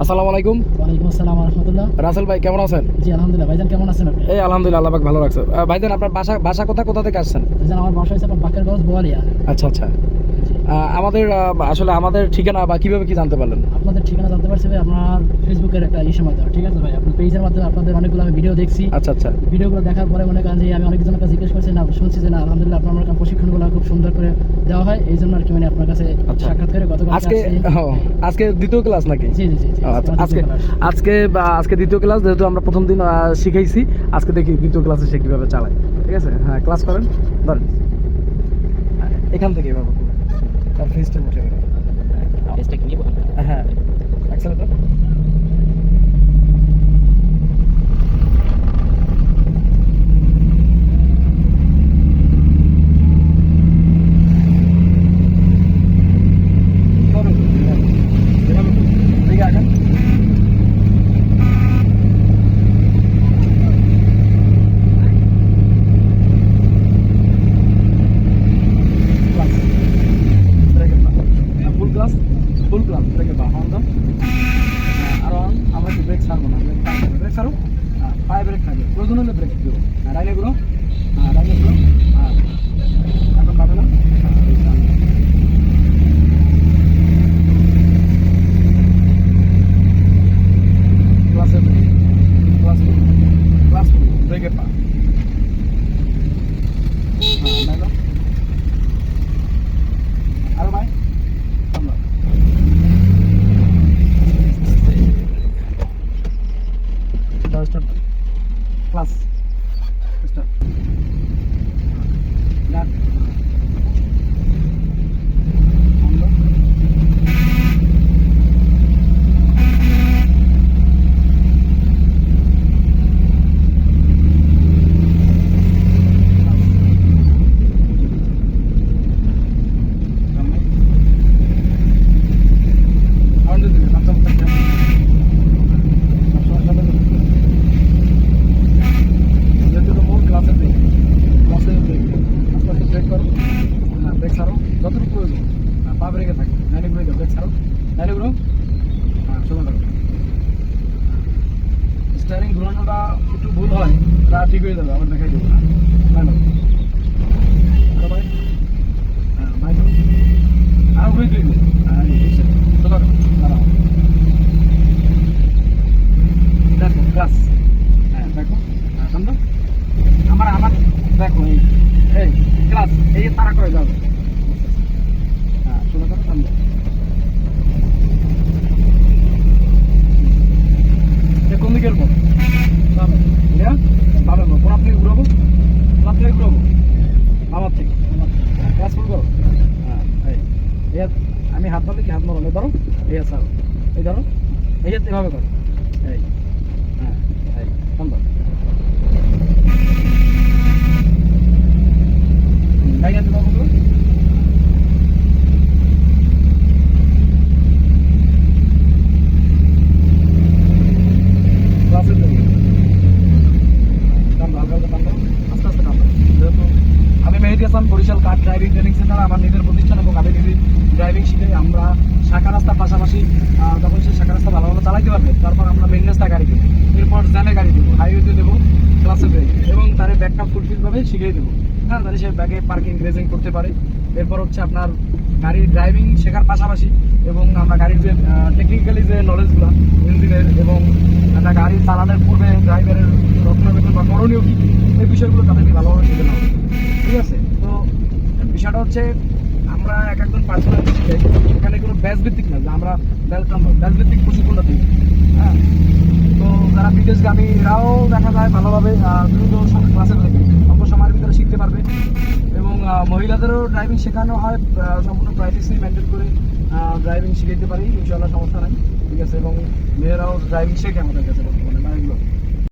আসসালামু আলাইকুম। ওয়ালাইকুম আসসালাম ওয়া রাহমাতুল্লাহ। রাসেল ভাই কেমন আছেন? জি আলহামদুলিল্লাহ। ভাইজান কেমন আছেন আপনি? এই আলহামদুলিল্লাহ, আল্লাহ পাক ভালো রাখছে। ভাইজান আপনার বাসা কোথা থেকে আসছেন? ভাইজান আমার বাসা হচ্ছে আপনার বাকেরগঞ্জ বোয়ালিয়া। আচ্ছা আচ্ছা। জি। আমাদের আসলে আমাদের ঠিকানা বা কিভাবে কি জানতে পারলেন? আপনাদের ঠিকানা জানতে পারছি ভাই আপনার ফেসবুকের একটা ইসের মাধ্যমে। ঠিক আছে ভাই, আপনার পেজের মাধ্যমে আপনাদের অনেকগুলো আমি ভিডিও দেখছি। আচ্ছা আচ্ছা। ভিডিওগুলো দেখার পরে মনে করেন যে আমি অনেকজনের কাছে জিজ্ঞেস করছি, না শুনছি যে না আলহামদুলিল্লাহ আপনার মনে করেন প্রশিক্ষণগুলো খুব সুন্দর করে দেওয়া হয়। এই জন্য আর কি মানে আপনার কাছে আচ্ছা। সাক্ষাৎ করে গতকাল আজকে আজকে দ্বিতীয় ক্লাস নাকি? জি জি জি জি। আচ্ছা, আজকে দ্বিতীয় ক্লাস, যেহেতু আমরা প্রথম দিন শিখাইছি, আজকে দেখি দ্বিতীয় ক্লাসে সে কিভাবে চালায়। ঠিক আছে, হ্যাঁ ক্লাস করেন। ধরেন এখান থেকে এভাবে করবেন। তার ফেসটা উঠে গেল। হ্যাঁ অ্যাক্সেলেটর। ফুল ক্লাস ব্রেকে বা হন দাও। আর আমরা কি ব্রেক ছাড়বো না, ব্রেক ছাড়ো। পায়ে ব্রেক থাকবে, প্রয়োজন হলে ব্রেক দেবো। রাইলে গুলো, রাইলে গুলো। এখন পাবে না। ক্লাসে ক্লাস ক্লাস ব্রেকের পা। রাইলো আরো ভাই আমরা স্টার্ট ক্লাস স্টার্ট ডান আমরা যতটুকু প্রয়োজন পা ব্রেকে থাকে, নাইলে ব্রেক ব্রেক ছাড়ো, নাইলে ব্রো। সোজা থাকো। স্টারিং ঘুরানোটা একটু ভুল হয়, তা ঠিক হয়ে যাবে, আবার দেখাই দেবো। নাইলো আরো ভাই, ভাই আরো ঘুরে দিবি। সোজা থাকো, দাঁড়াও। দেখো ক্লাস, দেখো সুন্দর। আমার দেখো এই ক্লাস, এই তারা করে যাবে। সোজা করো, সামনে কোন দিকে এরকম ভালো কোনার থেকে ঘুরাবো, কোনার থেকে ঘুরাবো, আমার থেকে ক্লাস শুরু করো। এই আমি হাত ধরলে কি হাত মারো, ধরো এই আছে, এই ধরো এই হাত এভাবে করো। এই এই সুন্দর। গাড়ি হাতে বাবু করো। আমি মেহেদী হাসান, বরিশাল কার ড্রাইভিং ট্রেনিং সেন্টার আমার নিজের প্রতিষ্ঠান, এবং আমি নিজে ড্রাইভিং শিখে আমরা শাখা রাস্তার পাশাপাশি যখন সে শাখা রাস্তা ভালোভাবে চালাইতে পারবে, তারপর আমরা মেন রাস্তা গাড়ি দেবো, এরপর জ্যামে গাড়ি দেবো, হাইওয়েতে দেবো, ক্লাসে ব্রেক, এবং তার ব্যাগটা ফুলফিলভাবে শিখিয়ে দেবো। হ্যাঁ, তাহলে সে ব্যাগে পার্কিং গ্রেজিং করতে পারে। এরপর হচ্ছে আপনার গাড়ির ড্রাইভিং শেখার পাশাপাশি, এবং আমরা গাড়ির যে টেকনিক্যালি যে নলেজগুলো ইঞ্জিনের, এবং একটা গাড়ি চালানোর পূর্বে ড্রাইভারের রক্ষণাবেক্ষণ বা করণীয় কী, এই বিষয়গুলো তাদেরকে ভালোভাবে শেখানো হবে। ঠিক আছে, তো বিষয়টা হচ্ছে আমরা একজন পার্সোনাল শিখাই, এখানে কোনো ব্যাচ ভিত্তিক না, যে আমরা ব্যাচ ভিত্তিক প্রশিক্ষণটা দিই। হ্যাঁ, তো যারা বিদেশগামী এরাও দেখা যায় ভালোভাবে দ্রুত ক্লাসে অল্প সময়ের ভিতরে শিখতে পারবে, এবং মহিলাদেরও ড্রাইভিং শেখানো হয়, সম্পূর্ণ প্রাইভেসি মেনটেন করে ড্রাইভিং শিখাইতে পারি, ইনশাআল্লাহ সমস্যা নাই। ঠিক আছে, এবং মেয়েরাও ড্রাইভিং শেখে আমাদের কাছে বর্তমানে, না এগুলো